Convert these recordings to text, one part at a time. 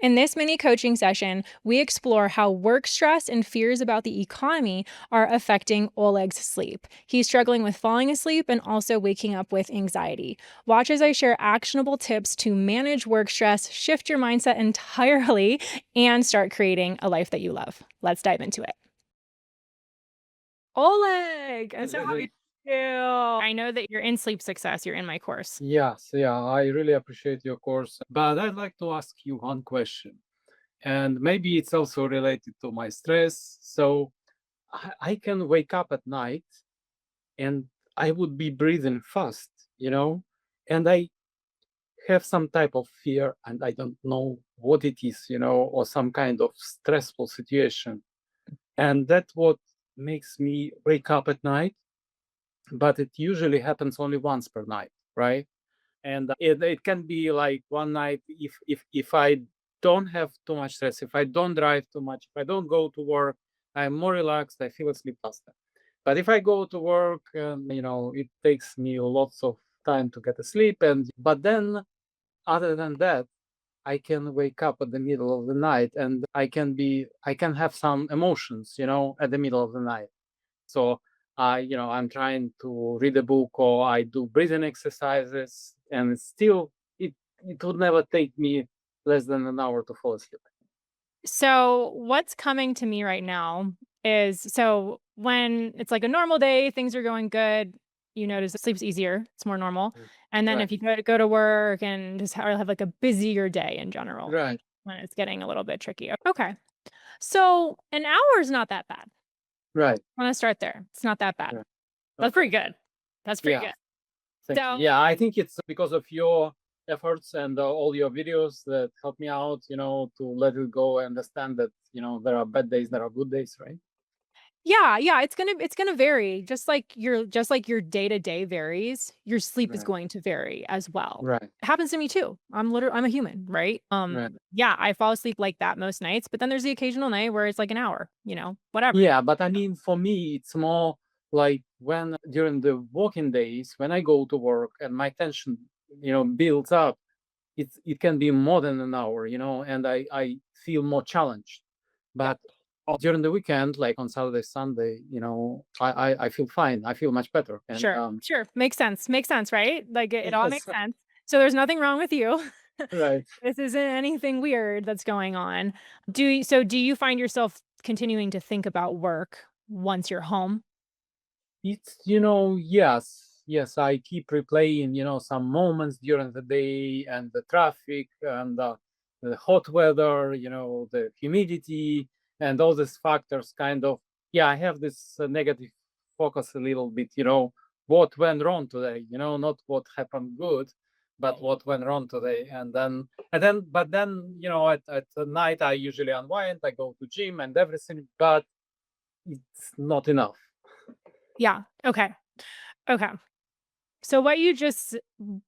In this mini coaching session, we explore how work stress and fears about the economy are affecting Oleg's sleep. He's struggling with falling asleep and also waking up with anxiety. Watch as I share actionable tips to manage work stress, shift your mindset entirely, and start creating a life that you love. Let's dive into it. Oleg, I'm so happy to see you. I know that you're in sleep success. You're in my course. Yes, yeah, I really appreciate your course. But I'd like to ask you one question, and maybe it's also related to my stress. So I can wake up at night and I would be breathing fast, and I have some type of fear and I don't know what it is, or some kind of stressful situation. And that's what makes me wake up at night, but it usually happens only once per night, right? And it can be like one night if I don't have too much stress, if I don't drive too much, if I don't go to work, I'm more relaxed, I feel asleep faster. But if I go to work, it takes me lots of time to get asleep. And but then other than that, I can wake up at the middle of the night and I can have some emotions, at the middle of the night. So I'm trying to read a book or I do breathing exercises, and it would never take me less than an hour to fall asleep. So, what's coming to me right now is when it's like a normal day, things are going good, you notice that sleep's easier, it's more normal. Mm. And then Right, if you go to work and just have like a busier day in general, right, when it's getting a little bit tricky. Okay. So, an hour is not that bad. right, I want to start there. It's not that bad. right. That's Okay. pretty good. That's pretty Yeah, good. thank you. So, Yeah, I think it's because of your efforts and all your videos that help me out, to let it go and understand that, there are bad days, there are good days, right? yeah, it's gonna vary. Just like your day-to-day varies, your sleep is Right, going to vary as well. right, It happens to me too. I'm a human, right? right. Yeah, I fall asleep like that most nights, but then there's the occasional night where it's like an hour, whatever. Yeah, but I mean, for me, it's more like when during the working days, when I go to work and my tension, builds up, it can be more than an hour, and I feel more challenged. Yeah. But during the weekend, like on Saturday, Sunday, I feel fine. I feel much better. And Sure. Sure. Makes sense. Makes sense, right? Like it all yes, makes sense. So there's nothing wrong with you. right. This isn't anything weird that's going on. Do you find yourself continuing to think about work once you're home? It's, yes, yes, I keep replaying, some moments during the day and the traffic and the hot weather, the humidity and all these factors kind of, yeah, I have this negative focus a little bit, what went wrong today, not what happened good, but what went wrong today. But then, at the night, I usually unwind, I go to gym and everything, but it's not enough. Yeah. Okay. Okay. So what you just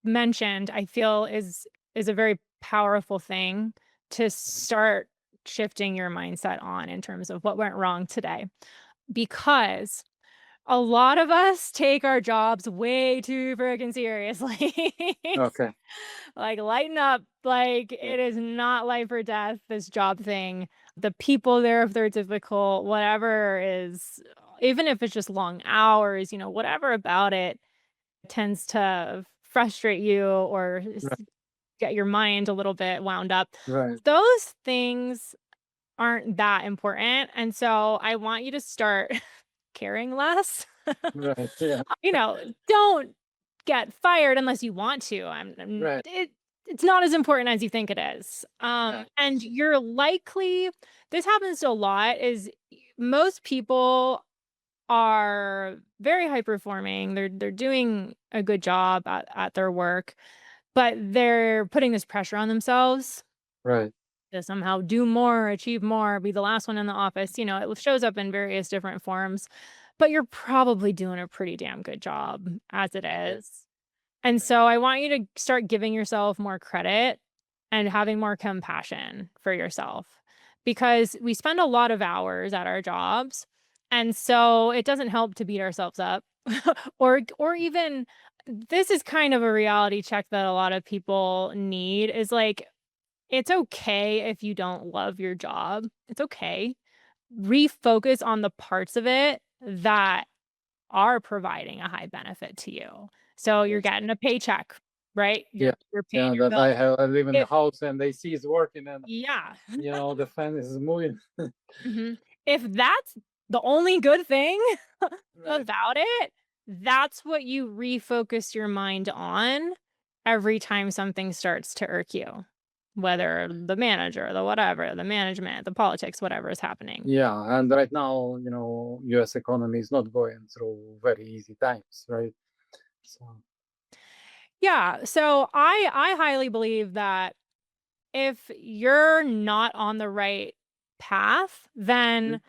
mentioned, I feel is a very powerful thing to start shifting your mindset on in terms of what went wrong today. Because a lot of us take our jobs way too freaking seriously. Okay. Like, lighten up. Like, Yeah. it is not life or death, this job thing. The people there, if they're difficult, whatever is, even if it's just long hours, whatever about it tends to frustrate you or Right. get your mind a little bit wound up. Right. Those things aren't that important. And so I want you to start caring less. Right. Yeah. You know, don't get fired unless you want to. Right. It's not as important as you think it is. Yeah. And you're likely, this happens to a lot, is most people are very high performing. They're doing a good job at their work, but they're putting this pressure on themselves Right. to somehow do more, achieve more, be the last one in the office. It shows up in various different forms, but you're probably doing a pretty damn good job as it Okay. is. And Okay. so I want you to start giving yourself more credit and having more compassion for yourself because we spend a lot of hours at our jobs. And so it doesn't help to beat ourselves up or even this is kind of a reality check that a lot of people need is like it's okay if you don't love your job. It's okay. Refocus on the parts of it that are providing a high benefit to you. So you're Yes. getting a paycheck, right? Yeah. You're paying Yeah. your That bills. I live in the If house and the AC is working and yeah. the fan is moving. Mhm. If that's the only good thing Right. about it, that's what you refocus your mind on every time something starts to irk you, whether the manager, the whatever, the management, the politics, whatever is happening. Yeah, and right now, U.S. economy is not going through very easy times, right? So, Yeah, so I highly believe that if you're not on the right path, mhm. then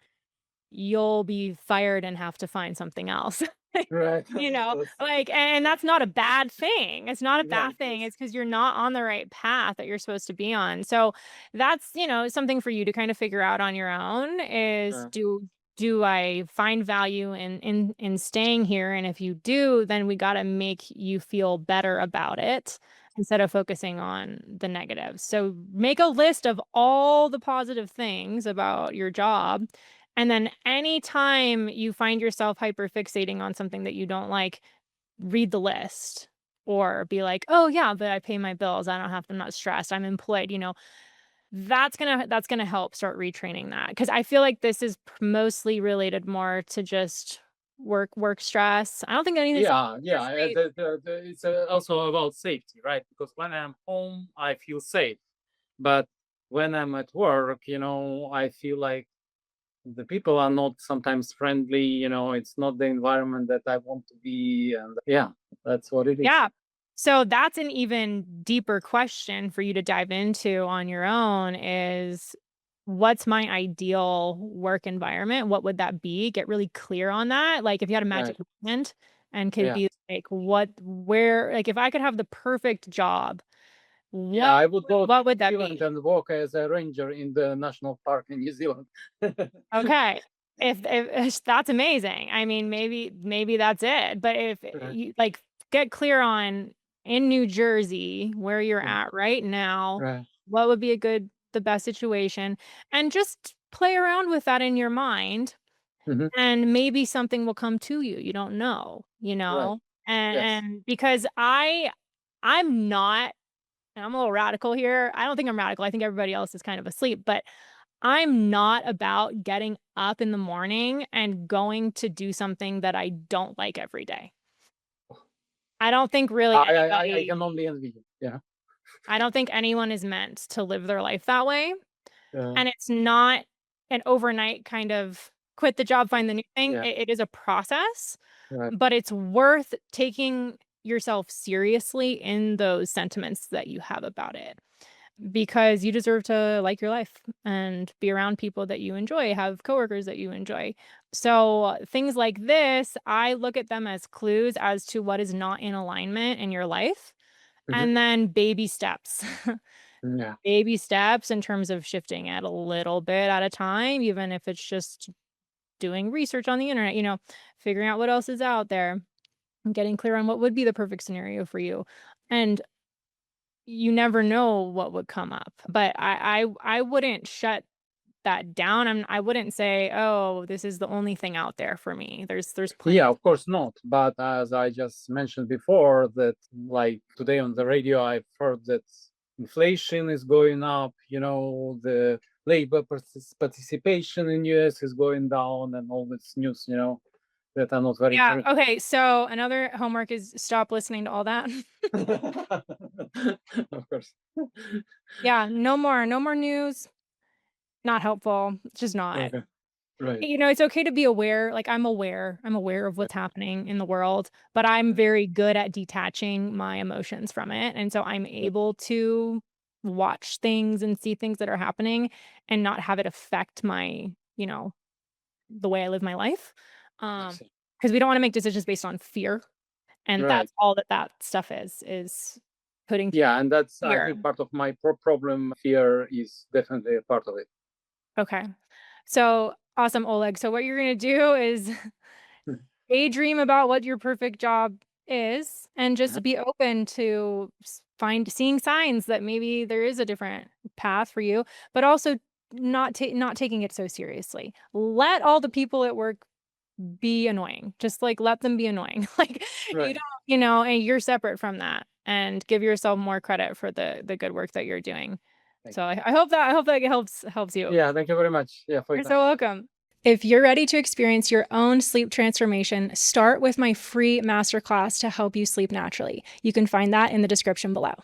you'll be fired and have to find something else. Right. That's Like, and that's not a bad thing. It's not a right. bad thing. Yes. It's because 'cause you're not on the right path that you're supposed to be on. So, that's, something for you to kind of figure out on your own is Yeah. do I find value in staying here? And if you do, then we gotta make you feel better about it instead of focusing on the negatives. So, make a list of all the positive things about your job, and then anytime you find yourself hyperfixating on something that you don't like, read the list or be like, "Oh yeah, but I pay my bills. I don't have I'm not stressed. I'm employed." That's gonna help start retraining that because I feel like this is mostly related more to just work stress. I don't think anything's Yeah, yeah. actually. It's also about safety, right? Because when I'm home, I feel safe, but when I'm at work, I feel like the people are not sometimes friendly. It's not the environment that I want to be, and yeah, that's what it is. Yeah. So that's an even deeper question for you to dive into on your own is what's my ideal work environment? What would that be? Get really clear on that. Like if you had a magic Right. wand and could Yeah. be like where like if I could have the perfect job, Yeah, I would go to what would New that Zealand be? and walk as a ranger in the national park in New Zealand. Okay. If that's amazing. I mean, maybe that's it. But if Right. you like get clear on in New Jersey where you're Yeah. at right now, Right. what would be the best situation, and just play around with that in your mind, Mhm. and maybe something will come to you. You don't know, you Right. know? And Yes. because I'm not, and I'm a little radical here. I don't think I'm radical. I think everybody else is kind of asleep, but I'm not about getting up in the morning and going to do something that I don't like every day. I don't think really I anybody can only envy you. Yeah. I don't think anyone is meant to live their life that way, Uh, and it's not an overnight kind of quit the job, find the new thing. yeah. It is a process, Right. but it's worth taking yourself seriously in those sentiments that you have about it. Because you deserve to like your life and be around people that you enjoy, have coworkers that you enjoy. So, things like this, I look at them as clues as to what is not in alignment in your life, Mhm. and then baby steps. Yeah. Baby steps in terms of shifting it a little bit at a time, even if it's just doing research on the internet, figuring out what else is out there, and getting clear on what would be the perfect scenario for you. And you never know what would come up, but I wouldn't shut that down. I wouldn't say, "Oh, this is the only thing out there for me." There's plenty Yeah, of. of course not. But as I just mentioned before, that like today on the radio, I've heard that inflation is going up. The labor participation in US is going down, and all this news. That are not very Yeah, encouraging. okay, so another homework is stop listening to all that. Of course. Yeah, no more news, not helpful, it's just not. Okay. Right. It's okay to be aware, like, I'm aware of what's happening in the world, but I'm very good at detaching my emotions from it, and so I'm Yeah, able to watch things and see things that are happening and not have it affect the way I live my life, I Um, see. because we don't wanna make decisions based on fear, and Right. that's all that stuff is putting Yeah, and that's I fear. think part of my problem. Fear is definitely a part of it. Okay. So, awesome, Oleg. So what you're gonna do is daydream about what your perfect job is and just be open to seeing signs that maybe there is a different path for you, but also not taking it so seriously. Let all the people at work be annoying. Just, like, let them be annoying. Like, you Right. don't and you're separate from that, and give yourself more credit for the good work that you're doing. Thank So I hope that helps you. you. Yeah, thank you very much. Yeah, for your You're time. so welcome. If you're ready to experience your own sleep transformation, start with my free masterclass to help you sleep naturally. You can find that in the description below.